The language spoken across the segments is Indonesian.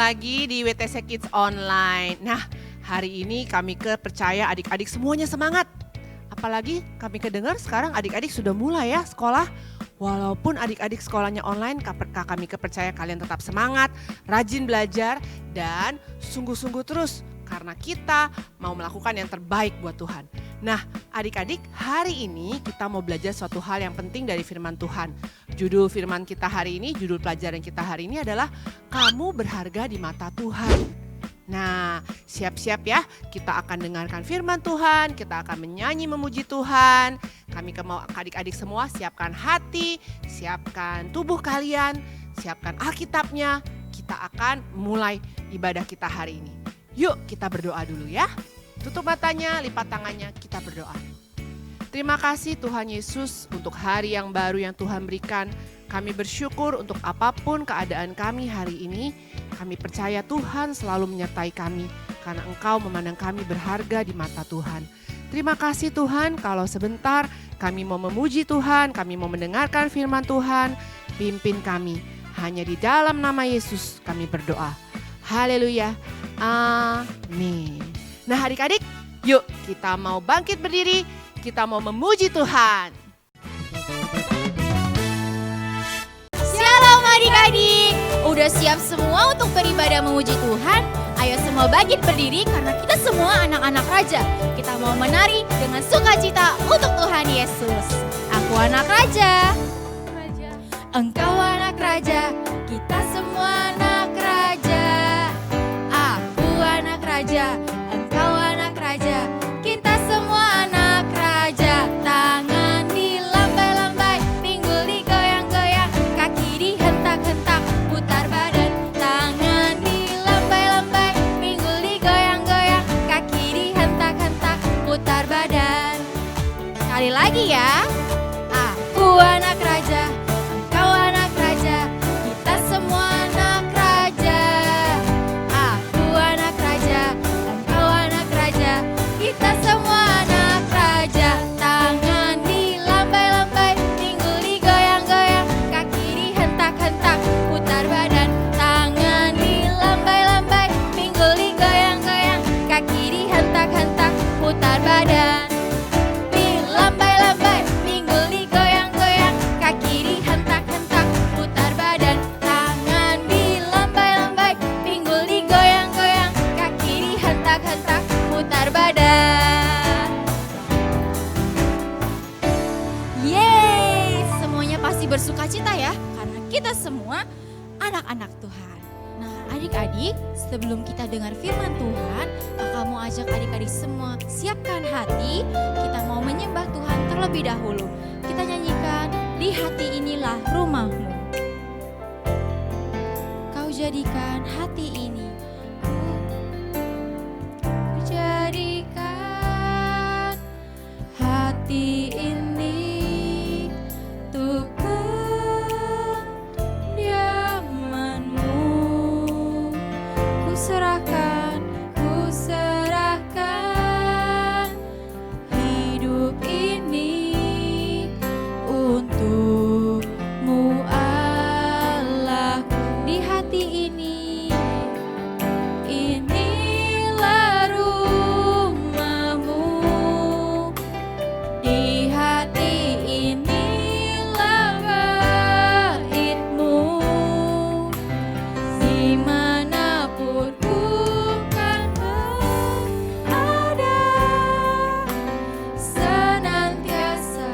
lagi di WTC Kids Online. Nah, hari ini kami percaya adik-adik semuanya semangat. Apalagi kami kedengar sekarang adik-adik sudah mulai ya sekolah. Walaupun adik-adik sekolahnya online, kami percaya kalian tetap semangat, rajin belajar, dan sungguh-sungguh terus. Karena kita mau melakukan yang terbaik buat Tuhan. Nah, adik-adik, hari ini kita mau belajar suatu hal yang penting dari firman Tuhan. Judul firman kita hari ini, judul pelajaran kita hari ini adalah Kamu Berharga di Mata Tuhan. Nah, siap-siap ya, kita akan dengarkan firman Tuhan, kita akan menyanyi memuji Tuhan. Kami mau adik-adik semua siapkan hati, siapkan tubuh kalian, siapkan Alkitabnya. Kita akan mulai ibadah kita hari ini. Yuk kita berdoa dulu ya. Tutup matanya, lipat tangannya, kita berdoa. Terima kasih Tuhan Yesus untuk hari yang baru yang Tuhan berikan. Kami bersyukur untuk apapun keadaan kami hari ini. Kami percaya Tuhan selalu menyertai kami karena Engkau memandang kami berharga di mata Tuhan. Terima kasih Tuhan kalau sebentar kami mau memuji Tuhan, kami mau mendengarkan firman Tuhan. Pimpin kami, hanya di dalam nama Yesus kami berdoa. Haleluya, amin. Nah adik-adik, yuk kita mau bangkit berdiri, kita mau memuji Tuhan. Shalom adik-adik, udah siap semua untuk beribadah memuji Tuhan? Ayo semua bangkit berdiri karena kita semua anak-anak raja. Kita mau menari dengan sukacita untuk Tuhan Yesus. Aku anak raja, engkau anak raja, kita semua anak raja. Aku anak raja, engkau anak raja, kita semua anak raja. Tangan dilambai-lambai, pinggul digoyang-goyang, kaki dihentak-hentak, putar badan. Tangan dilambai-lambai, pinggul digoyang-goyang, kaki dihentak-hentak, putar badan. Sekali lagi ya. Aku anak raja, engkau anak raja, kita semua anak raja. Aku anak raja, engkau anak raja, kita semua anak raja. Tangan dilambai-lambai, pinggul digoyang-goyang, kaki dihentak-hentak, putar badan. Tangan dilambai-lambai, pinggul digoyang-goyang, kaki dihentak-hentak, putar badan. Dilambai-lambai, pinggul digoyang-goyang, kaki dihentak-hentak, putar badan. Tangan dilambai-lambai, pinggul digoyang-goyang, kaki dihentak-hentak, putar badan. Yeay, semuanya pasti bersukacita ya, karena kita semua anak-anak Tuhan. Nah adik-adik, sebelum kita dengar firman Tuhan, kakak mau ajak adik-adik semua siapkan hati. Kita mau menyembah Tuhan terlebih dahulu. Kita nyanyikan, di hati inilah rumahmu. Kau jadikan hati ini, kau jadikan hati ini untuk kediamanmu. Ku serahkan hidup ini untukmu Allahku. Di hati ini, inilah rumahmu. Di hati inilah baitmu. Dimanapun ku kan berada, senantiasa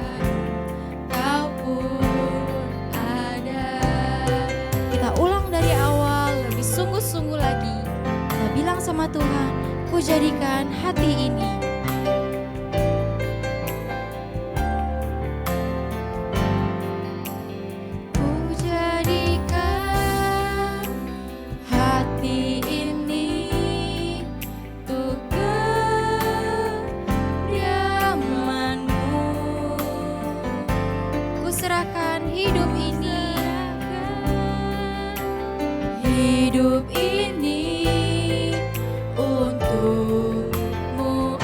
kau pun ada. Kita ulang dari awal, lebih sungguh-sungguh lagi. Kita bilang sama Tuhan, ku jadikan hati ini. Ku jadikan hati ini untuk kediamanmu. Ku serahkan hidup ini, hidup ini untukmu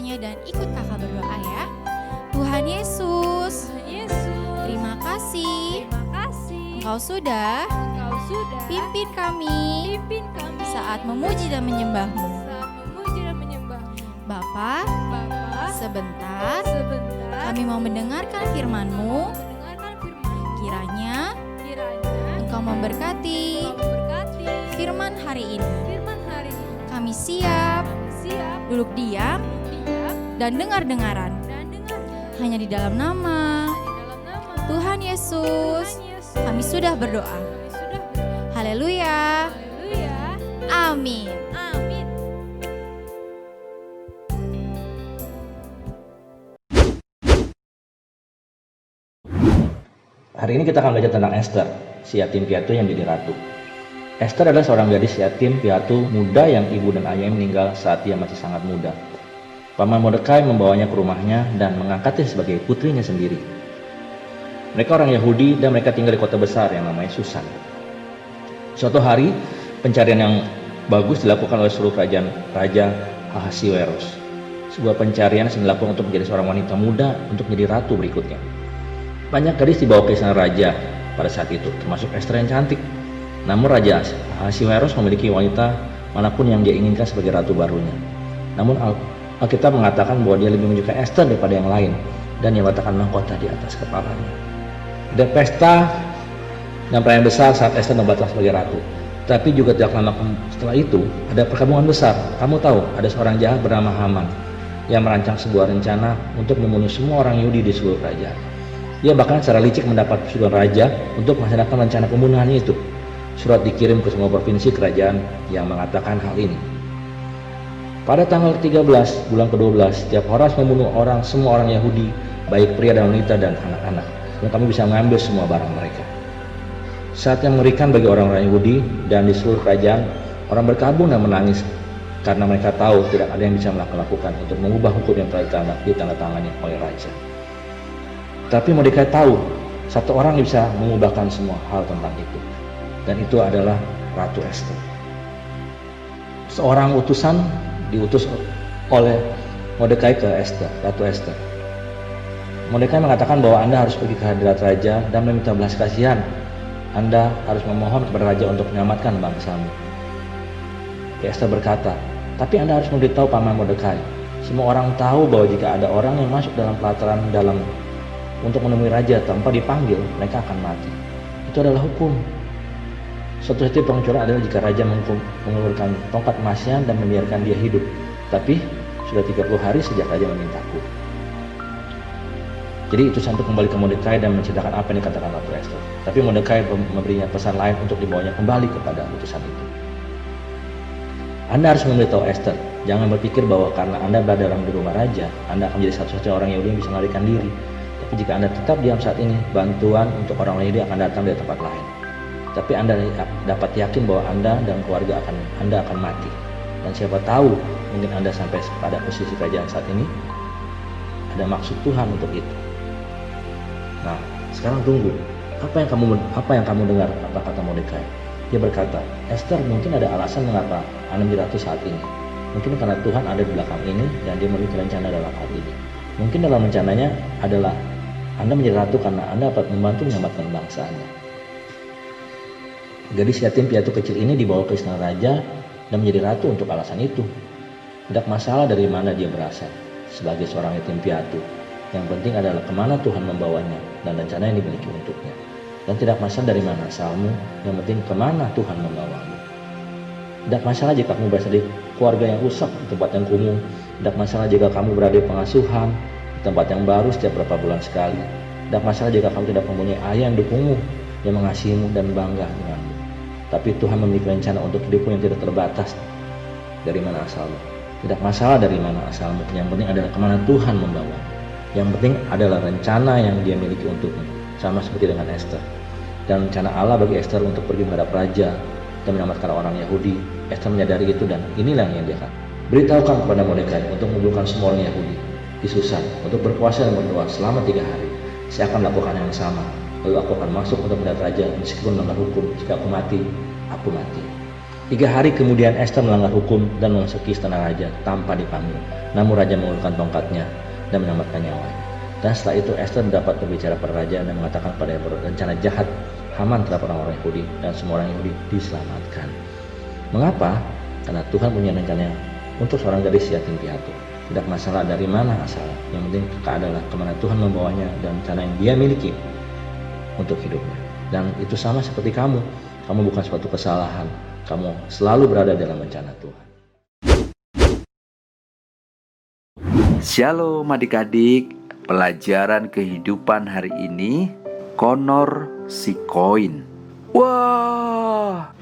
semuanya dan ikut kakak berdoa ya. Tuhan Yesus, terima kasih Engkau sudah pimpin kami saat memuji dan menyembah-Mu. Bapa, sebentar kami mau mendengarkan firman-Mu. Kiranya Engkau memberkati firman hari ini. Kami siap duduk diam dan dengar-dengaran hanya di dalam nama Tuhan Yesus kami sudah berdoa. Haleluya. Amin. Hari ini kita akan belajar tentang Esther, si yatim piatu yang jadi ratu. Esther adalah seorang gadis yatim piatu muda yang ibu dan ayahnya meninggal saat dia masih sangat muda. Paman Mordekai membawanya ke rumahnya dan mengangkatnya sebagai putrinya sendiri. Mereka orang Yahudi dan mereka tinggal di kota besar yang namanya Susan. Suatu hari, pencarian yang bagus dilakukan oleh seluruh kerajaan Raja Ahasiweros. Sebuah pencarian yang dilakukan untuk menjadi seorang wanita muda untuk menjadi ratu berikutnya. Banyak gadis dibawa ke istana raja pada saat itu, termasuk Esther yang cantik. Namun Raja Ahasiweros memiliki wanita manapun yang dia inginkan sebagai ratu barunya. Namun Alkitab mengatakan bahwa dia lebih menyukai Esther daripada yang lain, dan dia meletakkan mahkota di atas kepalanya. Ada pesta dan perayaan besar saat Esther nobatkan sebagai ratu. Tapi juga tidak lama setelah itu ada perkabungan besar. Kamu tahu ada seorang jahat bernama Haman yang merancang sebuah rencana untuk membunuh semua orang Yahudi di seluruh kerajaan. Dia bahkan secara licik mendapat persetujuan raja untuk melaksanakan rencana pembunuhan itu. Surat dikirim ke semua provinsi kerajaan yang mengatakan hal ini. Pada tanggal 13 bulan ke-12, setiap Horas membunuh semua orang Yahudi, baik pria dan wanita dan anak-anak, dan kami bisa mengambil semua barang mereka. Saat yang mengerikan bagi orang-orang Yahudi dan di seluruh kerajaan, orang berkabung dan menangis karena mereka tahu tidak ada yang bisa melakukan untuk mengubah hukum yang telah ditandatangani oleh raja. Tapi Mordekai tahu satu orang yang bisa mengubahkan semua hal tentang itu, dan itu adalah Ratu Esther. Seorang utusan diutus oleh Mordekai ke Esther, Ratu Esther. Mordekai mengatakan bahwa Anda harus pergi ke hadirat raja dan meminta belas kasihan. Anda harus memohon kepada raja untuk menyelamatkan bangsamu. Esther berkata, tapi Anda harus memberitahu paman Mordekai. Semua orang tahu bahwa jika ada orang yang masuk dalam pelataran dalam untuk menemui raja tanpa dipanggil, mereka akan mati. Itu adalah hukum. Satu-satunya penghancuran adalah jika raja mengulurkan tongkat emasnya dan membiarkan dia hidup. Tapi sudah 30 hari sejak raja memintaku. Jadi utusan itu kembali ke Mordekai dan menceritakan apa yang dikatakan Ratu Esther. Tapi Mordekai memberinya pesan lain untuk dibawanya kembali kepada utusan itu. Anda harus memberitahu Esther, jangan berpikir bahwa karena Anda berada di rumah raja, Anda akan menjadi satu-satunya orang Yahudi yang bisa melarikan diri. Tapi jika Anda tetap diam saat ini, bantuan untuk orang Yahudi akan datang dari tempat lain. Tapi Anda dapat yakin bahwa Anda dan keluarga Anda akan mati. Dan siapa tahu, mungkin Anda sampai pada posisi kerajaan saat ini, ada maksud Tuhan untuk itu. Nah, sekarang tunggu. Apa yang kamu dengar? Apa kata Mordekai? Dia berkata, Esther, mungkin ada alasan mengapa Anda menjadi ratu saat ini. Mungkin karena Tuhan ada di belakang ini dan dia memiliki rencana dalam hal ini. Mungkin dalam rencananya adalah Anda menjadi ratu karena Anda dapat membantu menyelamatkan bangsa Anda. Gadis yatim piatu kecil ini dibawa ke istana raja dan menjadi ratu untuk alasan itu. Tidak masalah dari mana dia berasal sebagai seorang yatim piatu. Yang penting adalah kemana Tuhan membawanya dan rencana yang dimiliki untuknya. Dan tidak masalah dari mana asalmu, yang penting kemana Tuhan membawamu. Tidak masalah jika kamu berasal dari keluarga yang rusak di tempat yang kumuh. Tidak masalah jika kamu berada di pengasuhan di tempat yang baru setiap beberapa bulan sekali. Tidak masalah jika kamu tidak mempunyai ayah yang dukungmu, yang mengasihimu dan bangga denganmu. Tapi Tuhan memiliki rencana untuk hidupmu yang tidak terbatas dari mana asalmu. Tidak masalah dari mana asalmu, yang penting adalah kemana Tuhan membawa. Yang penting adalah rencana yang dia miliki untukmu. Sama seperti dengan Esther. Dan rencana Allah bagi Esther untuk pergi menghadap raja dan menyelamatkan orang Yahudi. Esther menyadari itu dan inilah yang dia katakan. Beritahukan kepada Mordekai untuk mengumpulkan semua orang Yahudi di Susan untuk berpuasa dan berdoa selama 3 hari. Saya akan melakukan yang sama. Lalu aku akan masuk untuk menghadap raja meskipun melanggar hukum. Jika aku mati, aku mati. 3 hari kemudian Esther melanggar hukum dan memasuki istana raja tanpa dipanggil. Namun raja mengulurkan tongkatnya dan menyelamatkan nyawanya. Dan setelah itu Esther dapat berbicara pada raja dan mengatakan pada yang berencana jahat Haman terhadap orang-orang Yahudi dan semua orang Yahudi diselamatkan. Mengapa? Karena Tuhan punya rencana untuk seorang gadis yatim piatu. Tidak masalah dari mana asalnya, yang penting adalah kemana Tuhan membawanya dan rencana yang dia miliki untuk hidupnya. Dan itu sama seperti kamu bukan suatu kesalahan, kamu selalu berada dalam rencana Tuhan. Shalom adik-adik, pelajaran kehidupan hari ini, Connor si koin. Wah,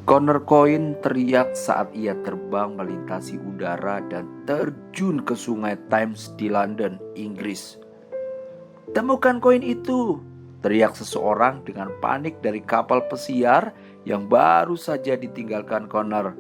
Connor koin teriak saat ia terbang melintasi udara dan terjun ke sungai Thames di London, Inggris. Temukan koin itu, teriak seseorang dengan panik dari kapal pesiar yang baru saja ditinggalkan Connor.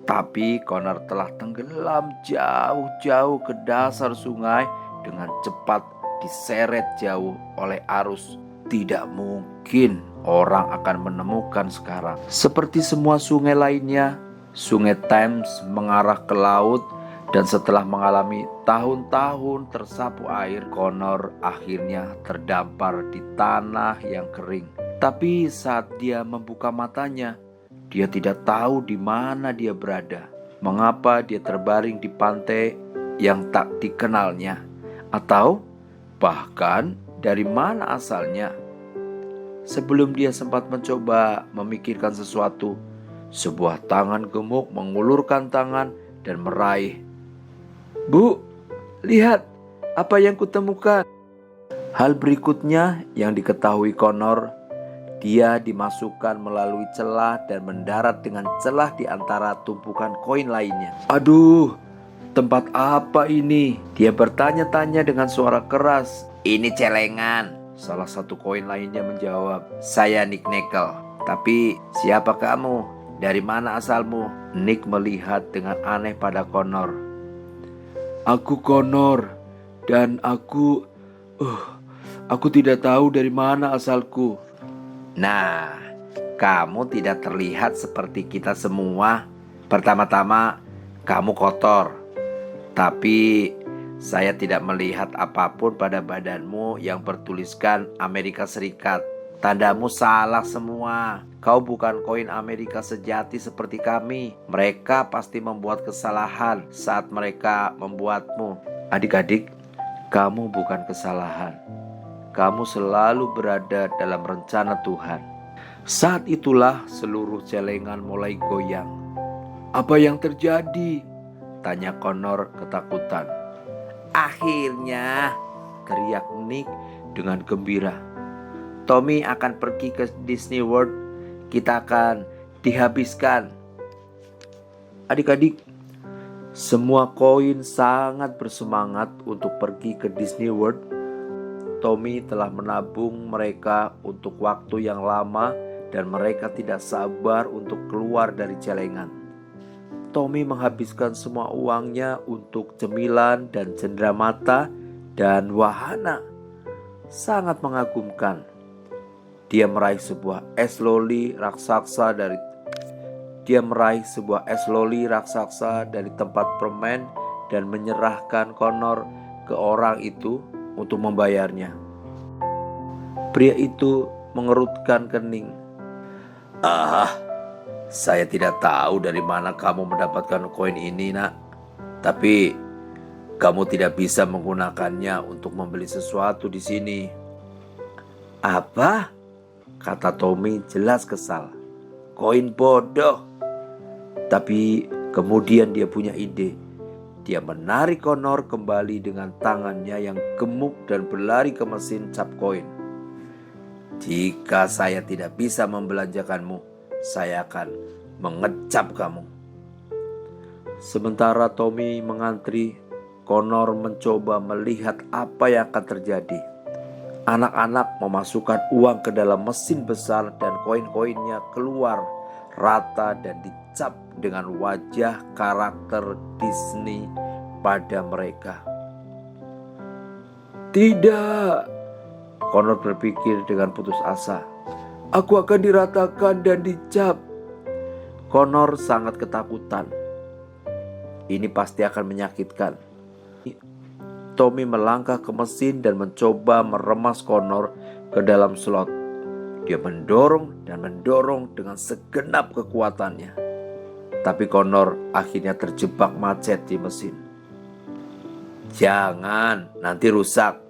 Tapi Connor telah tenggelam jauh-jauh ke dasar sungai dengan cepat diseret jauh oleh arus. Tidak mungkin orang akan menemukan sekarang. Seperti semua sungai lainnya, sungai Thames mengarah ke laut dan setelah mengalami tahun-tahun tersapu air, Connor akhirnya terdampar di tanah yang kering. Tapi saat dia membuka matanya, dia tidak tahu di mana dia berada. Mengapa dia terbaring di pantai yang tak dikenalnya, atau bahkan dari mana asalnya. Sebelum dia sempat mencoba memikirkan sesuatu, sebuah tangan gemuk mengulurkan tangan dan meraih. "Bu, lihat apa yang kutemukan." Hal berikutnya yang diketahui Connor, dia dimasukkan melalui celah dan mendarat dengan celah di antara tumpukan koin lainnya. "Aduh, tempat apa ini?" Dia bertanya-tanya dengan suara keras. "Ini celengan," salah satu koin lainnya menjawab. "Saya Nick Nickel." "Tapi siapa kamu? Dari mana asalmu?" Nick melihat dengan aneh pada Connor. "Aku Connor dan aku tidak tahu dari mana asalku." "Nah, kamu tidak terlihat seperti kita semua. Pertama-tama, kamu kotor. Tapi saya tidak melihat apapun pada badanmu yang bertuliskan Amerika Serikat. Tandamu salah semua. Kau bukan koin Amerika sejati seperti kami. Mereka pasti membuat kesalahan saat mereka membuatmu." Adik-adik, kamu bukan kesalahan. Kamu selalu berada dalam rencana Tuhan. Saat itulah seluruh celengan mulai goyang. "Apa yang terjadi?" tanya Connor ketakutan. "Akhirnya," teriak Nick dengan gembira, "Tommy akan pergi ke Disney World. Kita akan dihabiskan." Adik-adik, semua koin sangat bersemangat untuk pergi ke Disney World. Tommy telah menabung mereka untuk waktu yang lama dan mereka tidak sabar untuk keluar dari celengan. Tommy menghabiskan semua uangnya untuk cemilan dan cenderamata dan wahana. Sangat mengagumkan. Dia meraih sebuah es loli raksasa dari tempat permen dan menyerahkan Connor ke orang itu untuk membayarnya. Pria itu mengerutkan kening. Saya tidak tahu dari mana kamu mendapatkan koin ini, Nak. Tapi kamu tidak bisa menggunakannya untuk membeli sesuatu di sini." "Apa?" kata Tommy jelas kesal. "Koin bodoh." Tapi kemudian dia punya ide. Dia menarik Connor kembali dengan tangannya yang gemuk dan berlari ke mesin cap koin. "Jika saya tidak bisa membelanjakanmu, saya akan mengecap kamu." Sementara Tommy mengantri, Connor mencoba melihat apa yang akan terjadi. Anak-anak memasukkan uang ke dalam mesin besar dan koin-koinnya keluar rata dan dicap dengan wajah karakter Disney pada mereka. "Tidak," Connor berpikir dengan putus asa. "Aku akan diratakan dan dicap." Connor sangat ketakutan. Ini pasti akan menyakitkan. Tommy melangkah ke mesin dan mencoba meremas Connor ke dalam slot. Dia mendorong dan mendorong dengan segenap kekuatannya. Tapi Connor akhirnya terjebak macet di mesin. "Jangan, nanti rusak.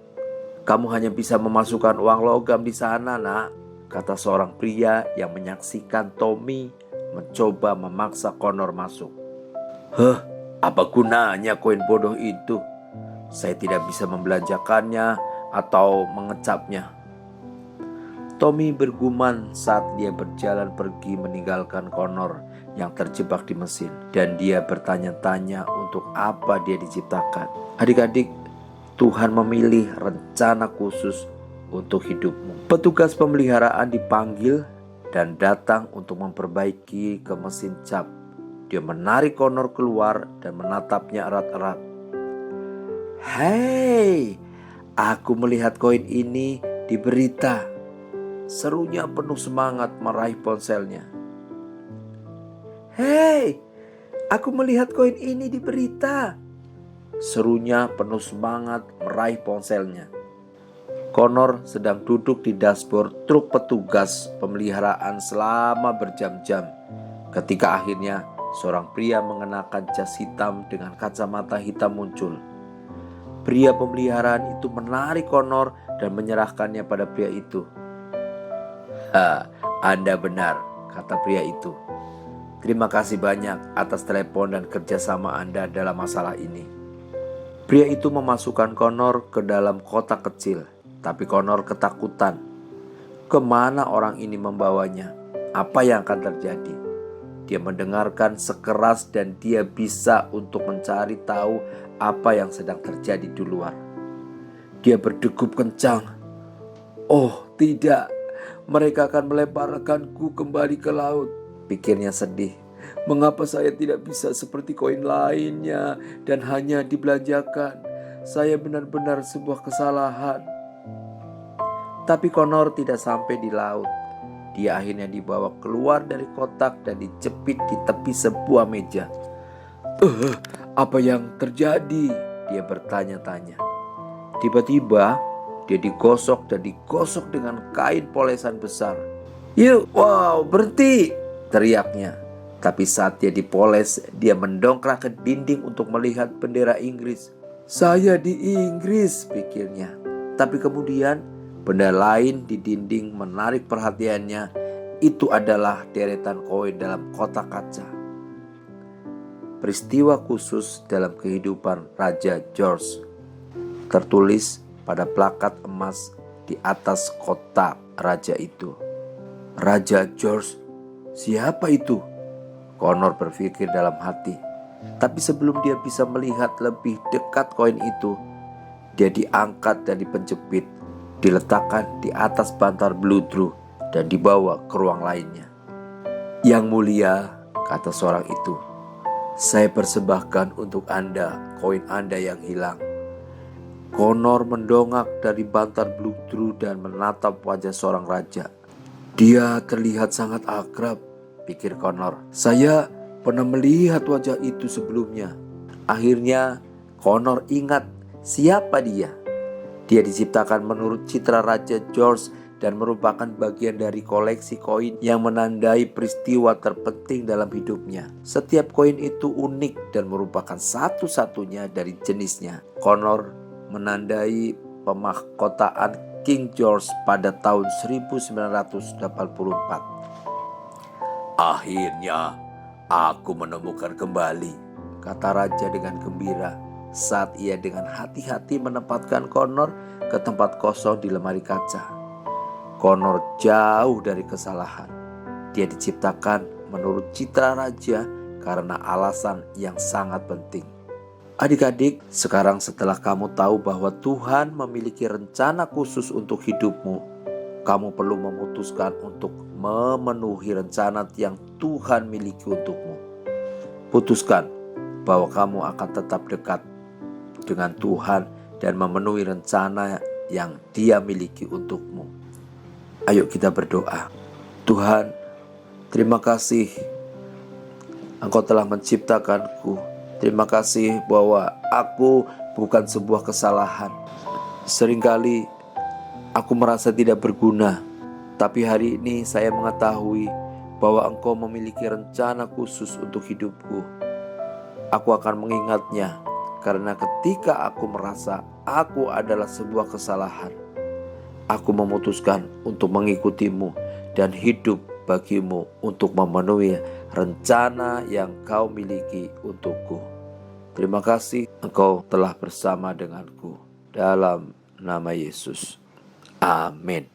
Kamu hanya bisa memasukkan uang logam di sana, nak," kata seorang pria yang menyaksikan Tommy mencoba memaksa Connor masuk. Apa gunanya koin bodoh itu? Saya tidak bisa membelanjakannya atau mengecapnya." Tommy bergumam saat dia berjalan pergi meninggalkan Connor yang terjebak di mesin. Dan dia bertanya-tanya untuk apa dia diciptakan. Adik-adik, Tuhan memilih rencana khusus untuk hidupmu. Petugas pemeliharaan dipanggil dan datang untuk memperbaiki ke mesin cap. Dia menarik Connor keluar dan menatapnya erat-erat. "Hei, aku melihat koin ini di berita," serunya penuh semangat meraih ponselnya. "Hei, aku melihat koin ini di berita," serunya penuh semangat meraih ponselnya. Connor sedang duduk di dashboard truk petugas pemeliharaan selama berjam-jam ketika akhirnya seorang pria mengenakan jas hitam dengan kacamata hitam muncul. Pria pemeliharaan itu menarik Connor dan menyerahkannya pada pria itu. "Anda benar," kata pria itu. "Terima kasih banyak atas telepon dan kerjasama Anda dalam masalah ini." Pria itu memasukkan Connor ke dalam kotak kecil, tapi Connor ketakutan. Kemana orang ini membawanya? Apa yang akan terjadi? Dia mendengarkan sekeras dan dia bisa untuk mencari tahu apa yang sedang terjadi di luar. Dia berdegup kencang. "Oh tidak, mereka akan melemparkanku kembali ke laut," pikirnya sedih. "Mengapa saya tidak bisa seperti koin lainnya dan hanya dibelanjakan? Saya benar-benar sebuah kesalahan." Tapi Connor tidak sampai di laut. Dia akhirnya dibawa keluar dari kotak dan dijepit di tepi sebuah meja. Apa yang terjadi?" dia bertanya-tanya. Tiba-tiba dia digosok dan digosok dengan kain polesan besar. Wow, berhenti!" teriaknya. Tapi saat dia dipoles, dia mendongkrak ke dinding untuk melihat bendera Inggris. "Saya di Inggris," pikirnya. Tapi kemudian benda lain di dinding menarik perhatiannya. Itu adalah deretan koin dalam kotak kaca. Peristiwa khusus dalam kehidupan Raja George, tertulis pada plakat emas di atas kotak raja itu. Raja George, siapa itu? Connor berpikir dalam hati. Tapi sebelum dia bisa melihat lebih dekat koin itu, dia diangkat dari penjepit, diletakkan di atas bantal bludru dan dibawa ke ruang lainnya. "Yang mulia," kata seorang itu, "saya persembahkan untuk Anda koin Anda yang hilang." Connor mendongak dari bantal bludru dan menatap wajah seorang raja. Dia terlihat sangat akrab, pikir Connor. Saya pernah melihat wajah itu sebelumnya. Akhirnya Connor ingat siapa dia. Dia diciptakan menurut citra Raja George dan merupakan bagian dari koleksi koin yang menandai peristiwa terpenting dalam hidupnya. Setiap koin itu unik dan merupakan satu-satunya dari jenisnya. Connor menandai pemahkotaan King George pada tahun 1984. "Akhirnya aku menemukan kembali," kata raja dengan gembira saat ia dengan hati-hati menempatkan Connor ke tempat kosong di lemari kaca. Connor jauh dari kesalahan. Dia diciptakan menurut citra raja karena alasan yang sangat penting. Adik-adik, sekarang setelah kamu tahu bahwa Tuhan memiliki rencana khusus untuk hidupmu, kamu perlu memutuskan untuk memenuhi rencana yang Tuhan miliki untukmu. Putuskan bahwa kamu akan tetap dekat dengan Tuhan dan memenuhi rencana yang Dia miliki untukmu. Ayo kita berdoa. Tuhan, terima kasih Engkau telah menciptakanku. Terima kasih bahwa aku bukan sebuah kesalahan. Seringkali aku merasa tidak berguna, tapi hari ini saya mengetahui bahwa Engkau memiliki rencana khusus untuk hidupku. Aku akan mengingatnya, karena ketika aku merasa aku adalah sebuah kesalahan, aku memutuskan untuk mengikutimu dan hidup bagimu untuk memenuhi rencana yang kau miliki untukku. Terima kasih Engkau telah bersama denganku. Dalam nama Yesus. Amin.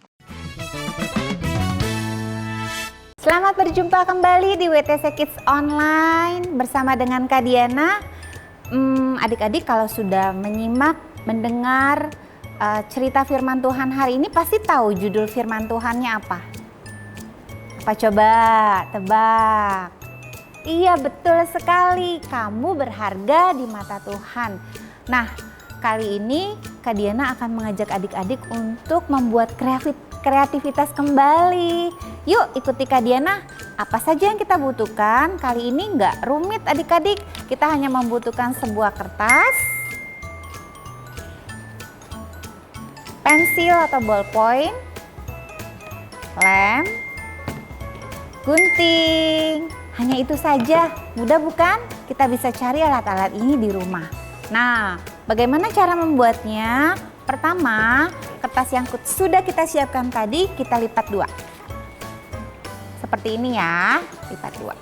Selamat berjumpa kembali di WTC Kids Online bersama dengan Kak Diana. Adik-adik kalau sudah menyimak, mendengar cerita firman Tuhan hari ini pasti tahu judul firman Tuhannya apa? Apa coba? Tebak. Iya, betul sekali. Kamu berharga di mata Tuhan. Nah, kali ini Kak Diana akan mengajak adik-adik untuk membuat kreativitas kembali. Yuk ikuti Kak Diana. Apa saja yang kita butuhkan? Kali ini nggak rumit adik-adik. Kita hanya membutuhkan sebuah kertas, pensil atau ballpoint, lem, gunting. Hanya itu saja. Mudah bukan? Kita bisa cari alat-alat ini di rumah. Nah, bagaimana cara membuatnya? Pertama, kertas yang sudah kita siapkan tadi kita lipat dua. Seperti ini ya, lipat dua.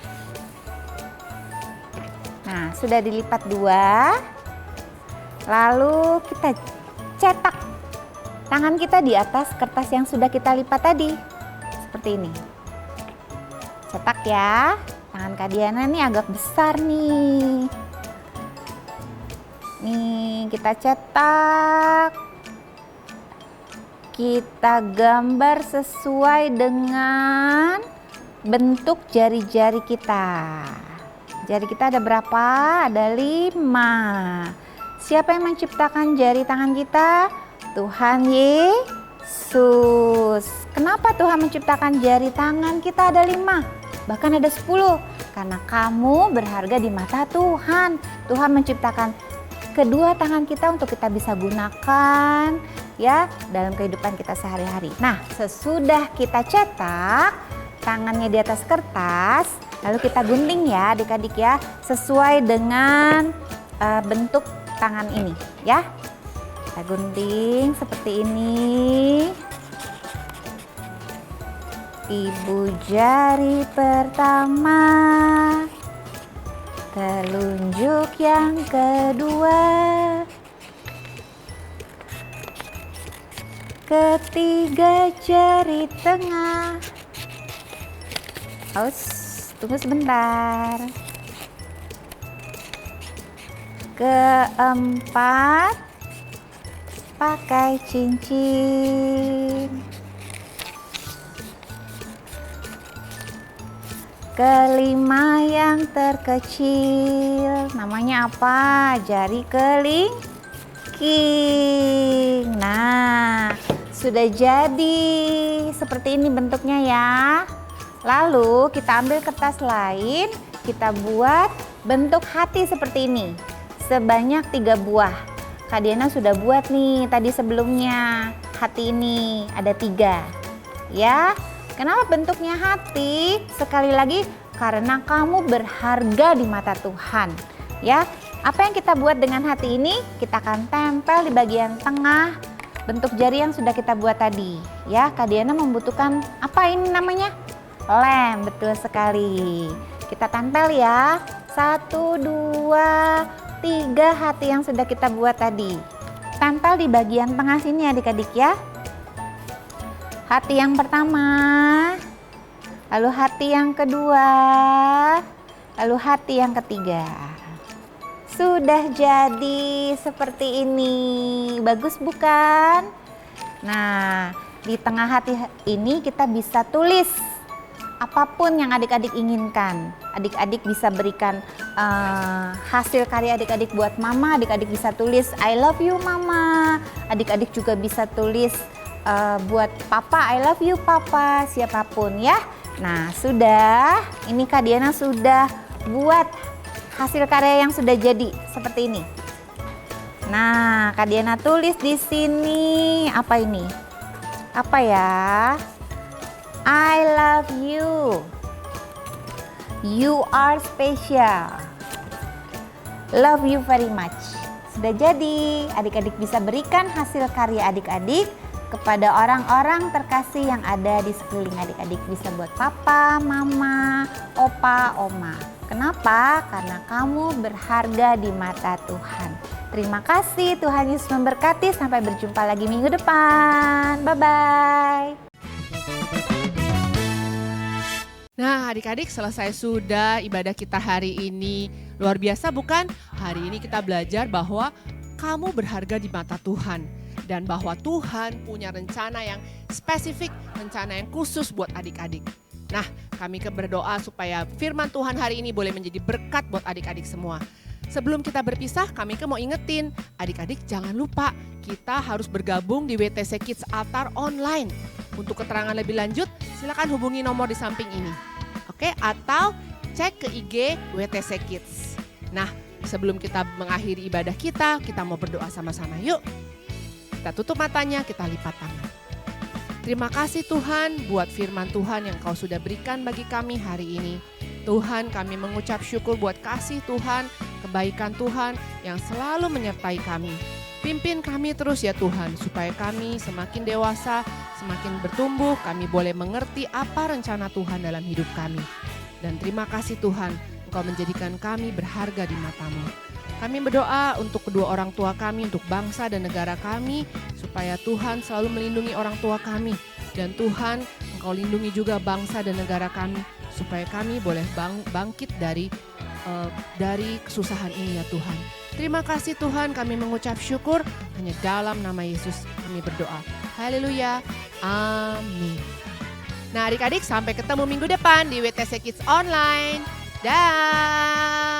Nah, sudah dilipat dua. Lalu kita cetak tangan kita di atas kertas yang sudah kita lipat tadi. Seperti ini. Cetak ya. Tangan Kak Diana nih agak besar nih. Nih, kita cetak. Kita gambar sesuai dengan bentuk jari-jari kita. Jari kita ada berapa? Ada 5. Siapa yang menciptakan jari tangan kita? Tuhan Yesus. Kenapa Tuhan menciptakan jari tangan kita ada 5? Bahkan ada 10. Karena kamu berharga di mata Tuhan. Tuhan menciptakan kedua tangan kita untuk kita bisa gunakan ya dalam kehidupan kita sehari-hari. Nah, sesudah kita cetak tangannya di atas kertas, lalu kita gunting ya adik-adik ya, sesuai dengan bentuk tangan ini ya. Kita gunting seperti ini. Ibu jari pertama, telunjuk yang kedua, ketiga jari tengah. Tunggu sebentar. Keempat, pakai cincin. Kelima yang terkecil, namanya apa? Jari kelingking. Nah, sudah jadi seperti ini bentuknya ya. Lalu kita ambil kertas lain, kita buat bentuk hati seperti ini. Sebanyak 3 buah. Kak Diana sudah buat nih tadi sebelumnya. Hati ini ada 3. Ya. Kenapa bentuknya hati? Sekali lagi, karena kamu berharga di mata Tuhan. Ya, apa yang kita buat dengan hati ini? Kita akan tempel di bagian tengah bentuk jari yang sudah kita buat tadi. Ya, Kak Diana membutuhkan apa ini namanya? Lem, betul sekali. Kita tempel ya. 1, 2, 3 hati yang sudah kita buat tadi. Tempel di bagian tengah sini adik-adik ya. Hati yang pertama, lalu hati yang kedua, lalu hati yang ketiga. Sudah jadi seperti ini. Bagus bukan? Nah, di tengah hati ini kita bisa tulis apapun yang adik-adik inginkan. Adik-adik bisa berikan hasil karya adik-adik buat mama. Adik-adik bisa tulis I love you mama. Adik-adik juga bisa tulis buat papa, I love you papa, siapapun ya. Nah, sudah, ini Kak Diana sudah buat hasil karya yang sudah jadi seperti ini. Nah, Kak Diana tulis di sini apa ini? Apa ya? I love you. You are special. Love you very much. Sudah jadi, adik-adik bisa berikan hasil karya adik-adik kepada orang-orang terkasih yang ada di sekeliling adik-adik. Bisa buat papa, mama, opa, oma. Kenapa? Karena kamu berharga di mata Tuhan. Terima kasih, Tuhan Yesus memberkati. Sampai berjumpa lagi minggu depan. Bye-bye. Nah, adik-adik, selesai sudah ibadah kita hari ini. Luar biasa bukan? Hari ini kita belajar bahwa kamu berharga di mata Tuhan. Dan bahwa Tuhan punya rencana yang spesifik, rencana yang khusus buat adik-adik. Nah, kami berdoa supaya firman Tuhan hari ini boleh menjadi berkat buat adik-adik semua. Sebelum kita berpisah, kami mau ingetin, adik-adik jangan lupa kita harus bergabung di WTC Kids Altar Online. Untuk keterangan lebih lanjut, silakan hubungi nomor di samping ini. Oke, atau cek ke IG WTC Kids. Nah, sebelum kita mengakhiri ibadah kita mau berdoa sama-sama. Yuk, kita tutup matanya, kita lipat tangan. Terima kasih Tuhan buat firman Tuhan yang Kau sudah berikan bagi kami hari ini. Tuhan, kami mengucap syukur buat kasih Tuhan, kebaikan Tuhan yang selalu menyertai kami. Pimpin kami terus ya Tuhan, supaya kami semakin dewasa, semakin bertumbuh, kami boleh mengerti apa rencana Tuhan dalam hidup kami. Dan terima kasih Tuhan, Engkau menjadikan kami berharga di mata-Mu. Kami berdoa untuk kedua orang tua kami, untuk bangsa dan negara kami, supaya Tuhan selalu melindungi orang tua kami. Dan Tuhan, Engkau lindungi juga bangsa dan negara kami, supaya kami boleh bangkit dari kesusahan ini ya Tuhan. Terima kasih Tuhan, kami mengucap syukur, hanya dalam nama Yesus kami berdoa. Haleluya, amin. Nah adik-adik, sampai ketemu minggu depan di WTC Kids Online. Dah.